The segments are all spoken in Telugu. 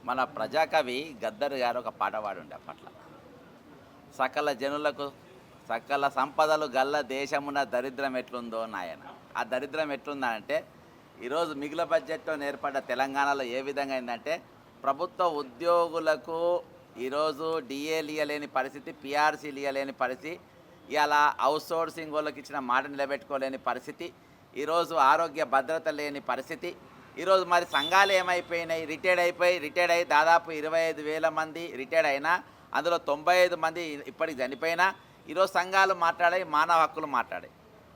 మన ప్రజాకవి గద్దర్ గారు ఒక పాట పాడుండే అప్పట్లో. సకల జనులకు సకల సంపదలు గల్ల దేశమున దరిద్రం ఎట్లుందో నాయన. ఆ దరిద్రం ఎట్లుందా అంటే ఈరోజు మిగుల బడ్జెట్తో ఏర్పడ్డ తెలంగాణలో ఏ విధంగా అయిందంటే ప్రభుత్వ ఉద్యోగులకు ఈరోజు డిఏలు ఇవ్వలేని పరిస్థితి, పిఆర్సీలు ఇవ్వలేని పరిస్థితి, ఇలా అవుట్సోర్సింగ్ వాళ్ళకి ఇచ్చిన మాట నిలబెట్టుకోలేని పరిస్థితి, ఈరోజు ఆరోగ్య భద్రత లేని పరిస్థితి. ఈరోజు మరి సంఘాలు ఏమైపోయినాయి, రిటైర్డ్ అయ్యి దాదాపు 25,000 మంది రిటైర్డ్ అయినా అందులో 95 మంది ఇప్పటికి చనిపోయినా ఈరోజు సంఘాలు మాట్లాడాయి, మానవ హక్కులు మాట్లాడాయి.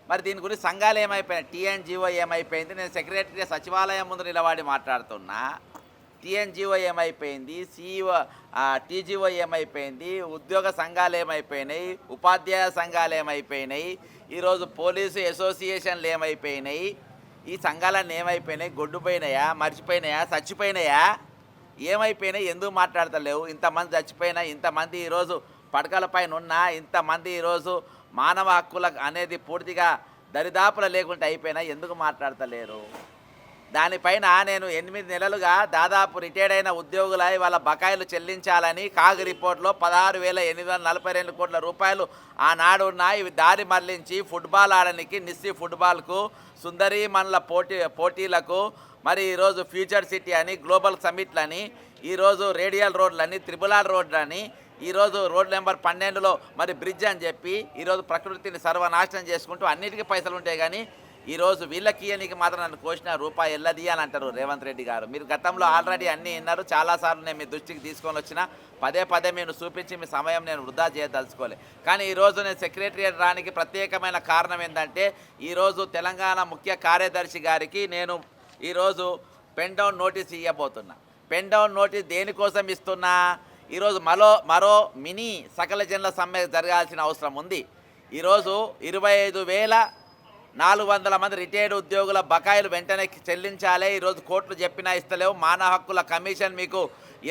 మరి దీని గురించి సంఘాలు ఏమైపోయినాయి, టీఎన్జిఓ ఏమైపోయింది, నేను సెక్రటరీ సచివాలయం ముందు నిలబడి మాట్లాడుతున్నా. టీఎన్జిఓ ఏమైపోయింది, సిఇఓ టీజీఓ ఏమైపోయింది, ఉద్యోగ సంఘాలు ఏమైపోయినాయి, ఉపాధ్యాయ సంఘాలు ఏమైపోయినాయి, ఈరోజు పోలీసు అసోసియేషన్లు ఏమైపోయినాయి, ఈ సంఘాలన్నీ ఏమైపోయినాయి, గొడ్డుపోయినాయా, మర్చిపోయినాయా, చచ్చిపోయినాయా, ఏమైపోయినాయి, ఎందుకు మాట్లాడతలేవు? ఇంతమంది చచ్చిపోయినా, ఇంతమంది ఈరోజు పడకల పైన ఉన్నా, ఇంతమంది ఈరోజు మానవ హక్కుల అనేది పూర్తిగా దరిదాపుల లేకుండా అయిపోయినా ఎందుకు మాట్లాడతలేరు? దానిపైన నేను 8 నెలలుగా దాదాపు రిటైర్డ్ అయిన ఉద్యోగులై వాళ్ళ బకాయిలు చెల్లించాలని కాగ్ రిపోర్ట్లో 16,842 కోట్ల రూపాయలు ఆనాడు ఉన్నాయి. ఇవి దారి మళ్లించి ఫుట్బాల్ ఆడడానికి, నిస్సి ఫుట్బాల్కు, సుందరీ మనల పోటీలకు, మరి ఈరోజు ఫ్యూచర్ సిటీ అని, గ్లోబల్ సమిట్లని, ఈరోజు రేడియల్ రోడ్లని, త్రిబుల్ రోడ్లని, ఈరోజు రోడ్ నెంబర్ 12లో మరి బ్రిడ్జ్ అని చెప్పి ఈరోజు ప్రకృతిని సర్వనాశనం చేసుకుంటూ అన్నిటికీ పైసలు ఉంటాయి. కానీ ఈరోజు వీళ్ళకి ఇయనికి మాత్రం నన్ను కోసిన రూపాయి ఎల్లది అని అంటారు రేవంత్ రెడ్డి గారు. మీరు గతంలో ఆల్రెడీ అన్నీ విన్నారు, చాలాసార్లు నేను మీ దృష్టికి తీసుకొని వచ్చిన, పదే మీరు చూపించి మీ సమయం నేను వృధా చేయదలుచుకోలే. కానీ ఈరోజు నేను సెక్రటరియట్ రానికి ప్రత్యేకమైన కారణం ఏంటంటే ఈరోజు తెలంగాణ ముఖ్య కార్యదర్శి గారికి నేను ఈరోజు పెన్ డౌన్ నోటీస్ ఇవ్వబోతున్నా. పెన్ డౌన్ నోటీస్ దేనికోసం ఇస్తున్నా? ఈరోజు మరో మినీ సకల జనుల సమ్మె జరగాల్సిన అవసరం ఉంది. ఈరోజు 25,400 మంది రిటైర్డ్ ఉద్యోగుల బకాయిలు వెంటనే చెల్లించాలి. ఈరోజు కోర్టులు చెప్పినా ఇస్తలేవు. మానవ హక్కుల కమిషన్ మీకు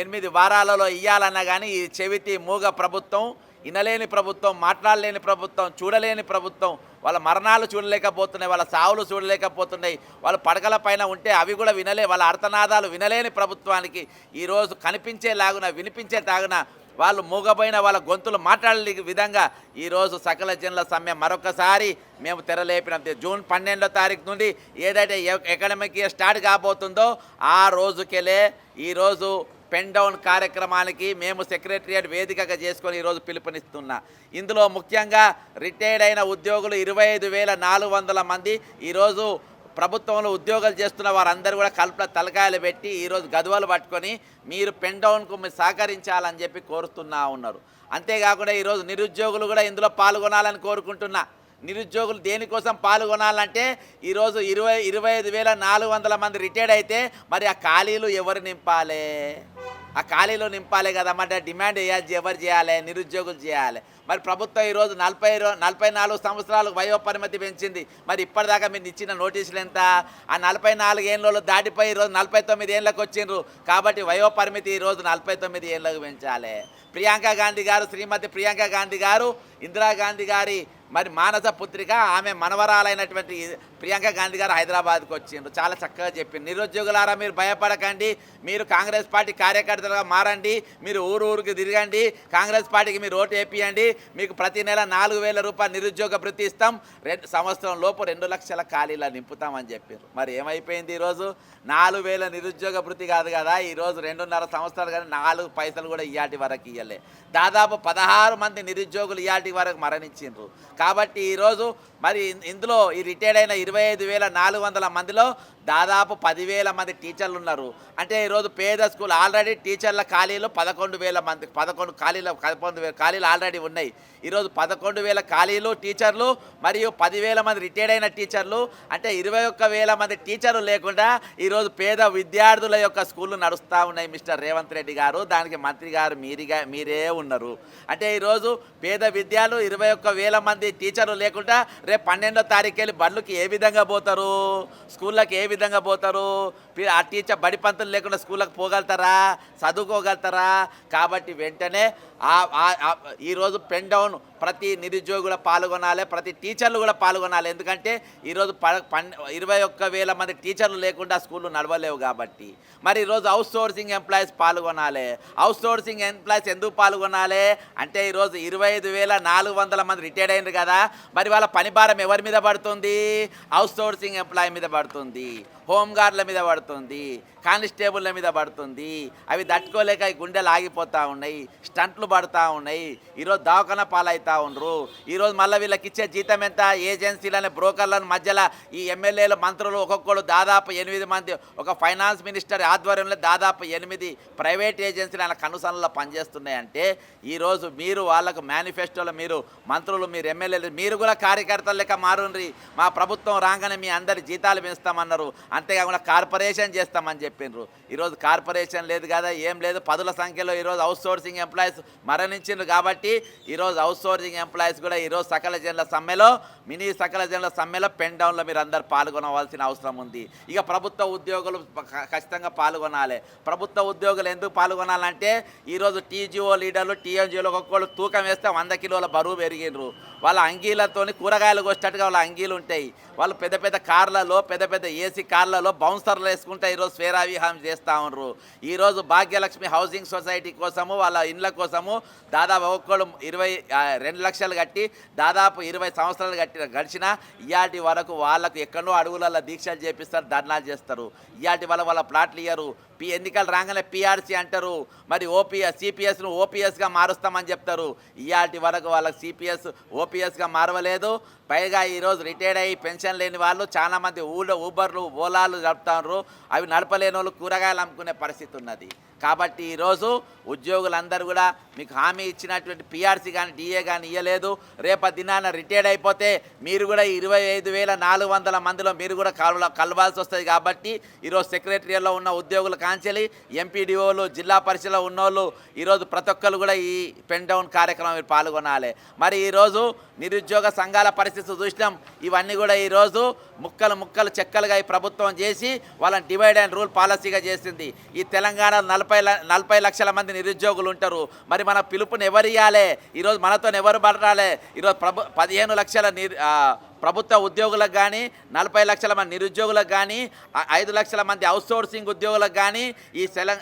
8 వారాలలో ఇవ్వాలన్నా కానీ ఈ చెవితి మూగ ప్రభుత్వం, వినలేని ప్రభుత్వం, మాట్లాడలేని ప్రభుత్వం, చూడలేని ప్రభుత్వం, వాళ్ళ మరణాలు చూడలేకపోతున్నాయి, వాళ్ళ సావులు చూడలేకపోతున్నాయి, వాళ్ళ పడకల పైన ఉంటే అవి కూడా వాళ్ళ అర్థనాదాలు వినలేని ప్రభుత్వానికి ఈరోజు కనిపించేలాగున, వినిపించేలాగున, వాళ్ళు మూగపోయిన వాళ్ళ గొంతులు మాట్లాడలే విధంగా ఈరోజు సకల జనుల సమ్మె మరొకసారి మేము తెరలేపినాం. జూన్ 12వ తారీఖు నుండి ఏదైతే ఎకడమిక్ ఇయర్ స్టార్ట్ కాబోతుందో ఆ రోజుకెళ్ళే ఈరోజు పెన్ డౌన్ కార్యక్రమానికి మేము సెక్రటరియట్ వేదికగా చేసుకొని ఈరోజు పిలుపునిస్తున్నా. ఇందులో ముఖ్యంగా రిటైర్డ్ అయిన ఉద్యోగులు 25,400 మంది ఈరోజు ప్రభుత్వంలో ఉద్యోగాలు చేస్తున్న వారందరూ కూడా కల్పన తలకాయలు పెట్టి ఈరోజు గదువలు పట్టుకొని మీరు పెన్ డౌన్కు మీరు సహకరించాలని చెప్పి కోరుతున్నా ఉన్నారు. అంతేకాకుండా ఈరోజు నిరుద్యోగులు కూడా ఇందులో పాల్గొనాలని కోరుకుంటున్నా. నిరుద్యోగులు దేనికోసం పాల్గొనాలంటే ఈరోజు 25,400 మంది రిటైర్డ్ అయితే మరి ఆ ఖాళీలు ఎవరు నింపాలి? ఆ ఖాళీలు నింపాలి కదా, మరి డిమాండ్ ఎవరు చేయాలి? నిరుద్యోగులు చేయాలి. మరి ప్రభుత్వం ఈరోజు 44 సంవత్సరాలు వయోపరిమితి పెంచింది. మరి ఇప్పటిదాకా మీరు ఇచ్చిన నోటీసులు ఎంత? ఆ 44 ఏళ్ళలో దాటిపోయి ఈరోజు 49 ఏళ్ళకి వచ్చిండ్రు. కాబట్టి వయోపరిమితి ఈరోజు 49 ఏళ్ళకు పెంచాలి. శ్రీమతి ప్రియాంక గాంధీ గారు ఇందిరాగాంధీ గారి మరి మానస పుత్రిక, ఆమె మనవరాలైనటువంటి ప్రియాంక గాంధీ గారు హైదరాబాద్కి వచ్చిండ్రు. చాలా చక్కగా చెప్పింది. నిరుద్యోగులారా మీరు భయపడకండి, మీరు కాంగ్రెస్ పార్టీ కార్యకర్తలుగా మారండి, మీరు ఊరికి తిరగండి, కాంగ్రెస్ పార్టీకి మీరు ఓటు వేపియండి, మీకు ప్రతి నెల 4,000 రూపాయలు నిరుద్యోగ భృతి ఇస్తాం, సంవత్సరం లోపు 2 లక్షల ఖాళీలా నింపుతామని చెప్పారు. మరి ఏమైపోయింది? ఈరోజు 4,000 నిరుద్యోగ భృతి కాదు కదా, ఈరోజు 2.5 సంవత్సరాలు కానీ 4 పైసలు కూడా ఇయాటి వరకు ఇవ్వలే. దాదాపు 16 మంది నిరుద్యోగులు ఇయాటి వరకు మరణించిండ్రు. కాబట్టి ఈరోజు మరి ఇందులో ఈ రిటైర్డ్ అయిన 25,400 మందిలో దాదాపు 10,000 మంది టీచర్లు ఉన్నారు. అంటే ఈరోజు పేద స్కూల్ ఆల్రెడీ టీచర్ల ఖాళీలు 11,000 మంది, 11 ఖాళీలు ఆల్రెడీ ఉన్నాయి. ఈరోజు 11,000 ఖాళీలు టీచర్లు మరియు 10,000 మంది రిటైర్డ్ అయిన టీచర్లు, అంటే 21,000 మంది టీచర్లు లేకుండా ఈరోజు పేద విద్యార్థుల యొక్క స్కూళ్ళు నడుస్తూ ఉన్నాయి. మిస్టర్ రేవంత్ రెడ్డి గారు, దానికి మంత్రి గారు మీరే ఉన్నారు. అంటే ఈరోజు పేద విద్యార్థులు 21,000 మంది టీచర్లు లేకుండా రేపు 12వ తారీఖు వెళ్ళి బళ్ళకి ఏ విధంగా పోతారు? స్కూళ్ళకి ఏ విధంగా పోతారు? ఆ టీచర్ బడి పంతులు లేకుండా స్కూళ్ళకి పోగలుగుతారా, చదువుకోగలుగుతారా? కాబట్టి వెంటనే ఈరోజు పెన్ డౌన్ ప్రతి నిరుద్యోగులు పాల్గొనాలి, ప్రతి టీచర్లు కూడా పాల్గొనాలి. ఎందుకంటే ఈరోజు 21,000 మంది టీచర్లు లేకుండా స్కూళ్ళు నడవలేవు కాబట్టి. మరి ఈరోజు అవుట్ సోర్సింగ్ ఎంప్లాయీస్ పాల్గొనాలి. అవుట్ సోర్సింగ్ ఎంప్లాయీస్ ఎందుకు పాల్గొనాలి అంటే ఈరోజు 25,400 మంది రిటైర్డ్ అయినారు కదా, మరి వాళ్ళ పని భారం ఎవరి మీద పడుతుంది? అవుట్ సోర్సింగ్ ఎంప్లాయీ మీద పడుతుంది, హోంగార్డ్ల మీద పడుతుంది, కానిస్టేబుల్ల మీద పడుతుంది. అవి తట్టుకోలేక ఈ గుండెలు ఆగిపోతూ ఉన్నాయి, స్టంట్లు పడుతూ ఉన్నాయి. ఈరోజు దవాఖాన పాలవుతూ ఉండరు. ఈరోజు మళ్ళీ వీళ్ళకి ఇచ్చే జీతం ఎంత? ఏజెన్సీలని బ్రోకర్లను మధ్యలో ఈ ఎమ్మెల్యేలు మంత్రులు ఒక్కొక్కరు దాదాపు 8 మంది, ఒక ఫైనాన్స్ మినిస్టర్ ఆధ్వర్యంలో దాదాపు 8 ప్రైవేట్ ఏజెన్సీలు ఆయన కనుసనలో పనిచేస్తున్నాయంటే ఈరోజు మీరు వాళ్ళకు మేనిఫెస్టోలో మీరు మంత్రులు, మీరు ఎమ్మెల్యేలు, మీరు కూడా కార్యకర్తలు లెక్క మారుండ్రి. మా ప్రభుత్వం రాగానే మీ అందరి జీతాలు పెంచుతామన్నారు, అంతేకాకుండా కార్పొరేషన్ చేస్తామని చెప్పిండ్రు. ఈరోజు కార్పొరేషన్ లేదు కదా, ఏం లేదు. 10ల సంఖ్యలో ఈరోజు అవుట్ సోర్సింగ్ ఎంప్లాయీస్ మరణించిండ్రు. కాబట్టి ఈరోజు అవుట్ సోర్సింగ్ ఎంప్లాయీస్ కూడా ఈరోజు సకల జనుల సమ్మెలో, మినీ సకల జనుల సమ్మెలో పెన్ డౌన్లో మీరు అందరు పాల్గొనవలసిన అవసరం ఉంది. ఇక ప్రభుత్వ ఉద్యోగులు ఖచ్చితంగా పాల్గొనాలి. ప్రభుత్వ ఉద్యోగులు ఎందుకు పాల్గొనాలంటే ఈరోజు టీజీఓ లీడర్లు, టీఎన్జీఓలు ఒక్కొక్కళ్ళు తూకం వేస్తే 100 కిలోల బరువు పెరిగినరు. వాళ్ళ అంగీలతో కూరగాయలు కోసేటట్టుగా వాళ్ళ అంగీలు ఉంటాయి. వాళ్ళు పెద్ద పెద్ద కార్లలో, పెద్ద పెద్ద ఏసీ కార్లలో బౌన్సర్లు వేసుకుంటే ఈరోజు స్వేరా విహారం చేస్తూ ఉన్నారు. ఈరోజు భాగ్యలక్ష్మి హౌసింగ్ సొసైటీ కోసము, వాళ్ళ ఇండ్ల కోసము దాదాపు ఒక్కొక్కళ్ళు 22 లక్షలు కట్టి దాదాపు 20 సంవత్సరాలు గడిచిన ఇయాటి వరకు వాళ్ళకు ఎక్కడో అడుగులలో దీక్షలు చేపిస్తారు, ధర్నాలు చేస్తారు. ఇయాటి వాళ్ళ ప్లాట్లు ఇయ్యరు. ఎన్నికలు రాగానే పిఆర్సీ అంటారు, మరి సిపిఎస్ను ఓపీఎస్గా మారుస్తామని చెప్తారు. ఇయాటి వరకు వాళ్ళకి సిపిఎస్ ఓపీఎస్గా మారవలేదు. పైగా ఈరోజు రిటైర్డ్ అయ్యి పెన్షన్ లేని వాళ్ళు చాలామంది ఊబర్లు, ఓలాలు నడుపుతారు. అవి నడపలేని వాళ్ళు కూరగాయలు అమ్ముకునే పరిస్థితి ఉన్నది. కాబట్టి ఈరోజు ఉద్యోగులందరూ కూడా మీకు హామీ ఇచ్చినటువంటి పిఆర్సీ కానీ డిఏ కానీ ఇవ్వలేదు. రేపటి దినాన రిటైర్డ్ అయిపోతే మీరు కూడా 25,400 మందిలో మీరు కూడా కలవాల్సి వస్తుంది. కాబట్టి ఈరోజు సెక్రటరియల్లో ఉన్న ఉద్యోగుల కాంచెలి, ఎంపీడీఓలు, జిల్లా పరిషత్లో ఉన్నోళ్ళు ఈరోజు ప్రతి ఒక్కరు కూడా ఈ పెన్ డౌన్ కార్యక్రమం మీరు పాల్గొనాలి. మరి ఈరోజు నిరుద్యోగ సంఘాల పరిస్థితి చూసినాం. ఇవన్నీ కూడా ఈరోజు ముక్కలు చెక్కలుగా ఈ ప్రభుత్వం చేసి వాళ్ళని డివైడ్ అండ్ రూల్ పాలసీగా చేసింది. ఈ తెలంగాణ 40 లక్షల మంది నిరుద్యోగులు ఉంటారు. మరి మన పిలుపుని ఎవరు ఇవ్వాలి? ఈరోజు మనతో ఎవరు పడాలి? ఈరోజు 15 లక్షల ప్రభుత్వ ఉద్యోగులకు కానీ, 40 లక్షల మంది నిరుద్యోగులకు కానీ, 5 లక్షల మంది అవుట్సోర్సింగ్ ఉద్యోగులకు కానీ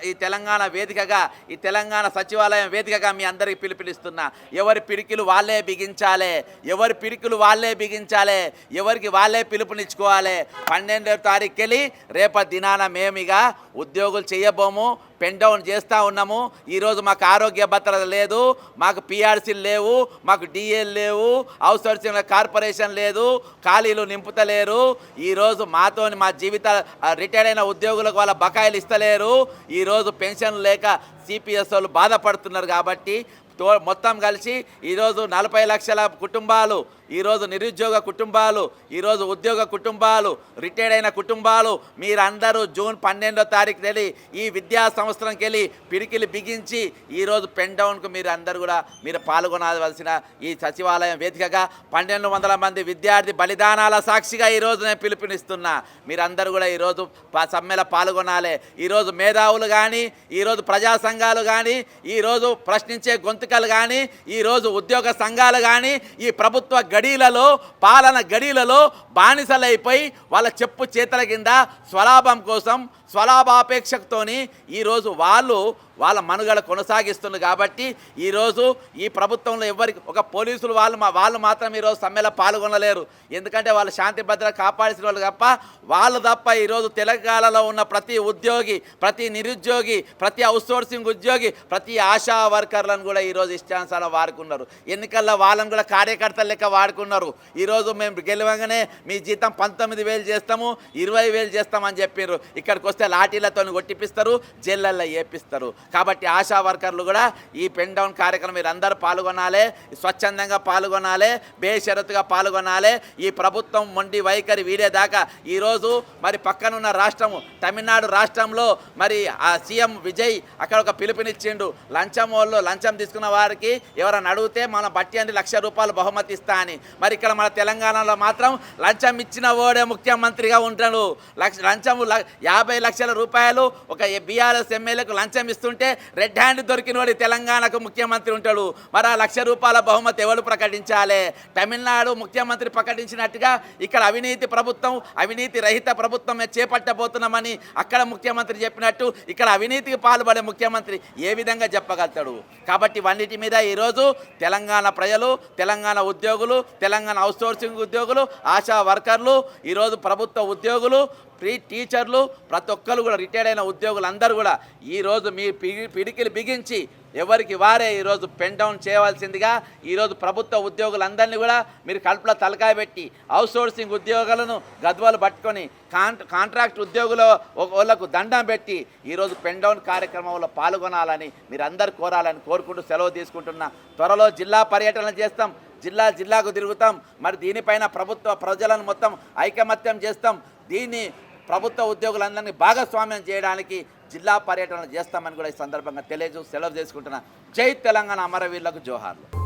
ఈ తెలంగాణ వేదికగా, ఈ తెలంగాణ సచివాలయం వేదికగా మీ అందరికీ పిలుపునిస్తున్నా. ఎవరి పిడికిలు వాళ్ళే బిగించాలి, ఎవరికి వాళ్ళే పిలుపునిచ్చుకోవాలి. 12వ తారీఖుకి వెళ్ళి రేపటి దినాన మేమిగా ఉద్యోగులు చేయబోము, పెన్ డౌన్ చేస్తూ ఉన్నాము. ఈరోజు మాకు ఆరోగ్య భద్రత లేదు, మాకు పిఆర్సీలు లేవు, మాకు డిఏలు లేవు, అవుట్సోర్సింగ్ కార్పొరేషన్ లేదు, ఖాళీలు నింపుతలేరు. ఈరోజు మా జీవితాలు రిటైర్డ్ అయిన ఉద్యోగులకు వాళ్ళ బకాయిలు ఇస్తలేరు. ఈరోజు పెన్షన్ లేక సిపిఎస్ వాళ్ళు బాధపడుతున్నారు. కాబట్టి మొత్తం కలిసి ఈరోజు 40 లక్షల కుటుంబాలు, ఈరోజు నిరుద్యోగ కుటుంబాలు, ఈరోజు ఉద్యోగ కుటుంబాలు, రిటైర్డ్ అయిన కుటుంబాలు మీరందరూ జూన్ 12వ తారీఖు వెళ్ళి ఈ విద్యా సంవత్సరంకి వెళ్ళి పిడికిలు బిగించి ఈరోజు పెన్ డౌన్కు మీరు అందరూ కూడా మీరు పాల్గొనవలసిన ఈ సచివాలయం వేదికగా 1200 మంది విద్యార్థి బలిదానాల సాక్షిగా ఈరోజు నేను పిలుపునిస్తున్నా. మీరందరూ కూడా ఈరోజు సమ్మెలో పాల్గొనాలి. ఈరోజు మేధావులు కానీ, ఈరోజు ప్రజా సంఘాలు కానీ, ఈరోజు ప్రశ్నించే గొంతుకలు కానీ, ఈరోజు ఉద్యోగ సంఘాలు కానీ ఈ ప్రభుత్వ గడీలలో, పాలన గడీలలో బానిసలైపోయి వాళ్ళ చెప్పు చేతల కింద స్వలాభం కోసం, స్వలాభాపేక్షతోని ఈరోజు వాళ్ళ మనుగడ కొనసాగిస్తున్నారు. కాబట్టి ఈరోజు ఈ ప్రభుత్వంలో ఎవరికి ఒక పోలీసులు వాళ్ళు మాత్రం ఈరోజు సమ్మెలో పాల్గొనలేరు. ఎందుకంటే వాళ్ళు శాంతి భద్రత కాపాడిన వాళ్ళు వాళ్ళు తప్ప ఈరోజు తెలంగాణలో ఉన్న ప్రతి ఉద్యోగి, ప్రతి నిరుద్యోగి, ప్రతి అవుట్సోర్సింగ్ ఉద్యోగి, ప్రతి ఆశా వర్కర్లను కూడా ఈరోజు ఇష్టానుసారం వాడుకున్నారు. ఎన్నికల్లో వాళ్ళని కూడా కార్యకర్తల లెక్క వాడుకున్నారు. ఈరోజు మేము గెలవగానే మీ జీతం 19,000 చేస్తాము, 20,000 చేస్తామని చెప్పారు. ఇక్కడికి వస్తే లాఠీలతో కొట్టిపిస్తారు, జైళ్ళల్లో ఏపిస్తారు. కాబట్టి ఆశా వర్కర్లు కూడా ఈ పెన్ డౌన్ కార్యక్రమం మీరు అందరూ పాల్గొనాలి, స్వచ్ఛందంగా పాల్గొనాలి, బేషరతుగా పాల్గొనాలి. ఈ ప్రభుత్వం మొండి వైఖరి వీడేదాకా ఈరోజు మరి పక్కనున్న రాష్ట్రము తమిళనాడు రాష్ట్రంలో మరి ఆ సీఎం విజయ్ అక్కడ ఒక పిలుపునిచ్చిండు. లంచం తీసుకున్న వారికి ఎవరైనా అడిగితే మనం బట్టి అంది ₹1,00,000 బహుమతి ఇస్తా అని. మరి ఇక్కడ మన తెలంగాణలో మాత్రం లంచం ఇచ్చిన ఓడే ముఖ్యమంత్రిగా ఉంటాడు. లంచము 50 లక్షల రూపాయలు ఒక బీఆర్ఎస్ ఎమ్మెల్యేకు లంచం ఇస్తుంటే రెడ్ హ్యాండ్ దొరికినోడి తెలంగాణకు ముఖ్యమంత్రి ఉంటాడు. మరి ఆ ₹1,00,000 బహుమతి ఎవరు ప్రకటించాలి? తమిళనాడు ముఖ్యమంత్రి ప్రకటించినట్టుగా ఇక్కడ అవినీతి ప్రభుత్వం, అవినీతి రహిత ప్రభుత్వం చేపట్టబోతున్నామని అక్కడ ముఖ్యమంత్రి చెప్పినట్టు ఇక్కడ అవినీతికి పాల్పడే ముఖ్యమంత్రి ఏ విధంగా చెప్పగలుగుతాడు? కాబట్టి ఇవన్నిటి మీద ఈరోజు తెలంగాణ ప్రజలు, తెలంగాణ ఉద్యోగులు, తెలంగాణ అవుట్సోర్సింగ్ ఉద్యోగులు, ఆశా వర్కర్లు, ఈరోజు ప్రభుత్వ ఉద్యోగులు, టీచర్లు, ప్రతి ఒక్కరు కూడా రిటైర్డ్ అయిన ఉద్యోగులందరూ కూడా ఈరోజు మీ పిడికిలు బిగించి ఎవరికి వారే ఈరోజు పెన్ డౌన్ చేయవలసిందిగా ఈరోజు ప్రభుత్వ ఉద్యోగులందరినీ కూడా మీరు కడుపులో తలకాయ పెట్టి అవుట్సోర్సింగ్ ఉద్యోగులను గద్వాలు పట్టుకొని కాంట్రాక్ట్ ఉద్యోగుల వాళ్ళకు దండం పెట్టి ఈరోజు పెన్ డౌన్ కార్యక్రమంలో పాల్గొనాలని మీరు అందరు కోరాలని కోరుకుంటూ సెలవు తీసుకుంటున్నా. త్వరలో జిల్లా పర్యటన చేస్తాం, జిల్లాకు తిరుగుతాం. మరి దీనిపైన ప్రభుత్వ ప్రజలను మొత్తం ఐకమత్యం చేస్తాం. దీన్ని ప్రభుత్వ ఉద్యోగులందరినీ భాగస్వామ్యం చేయడానికి జిల్లా పర్యటన చేస్తామని కూడా ఈ సందర్భంగా సెలవు చేసుకుంటున్నా. జై తెలంగాణ, అమరవీరులకు జోహార్లు.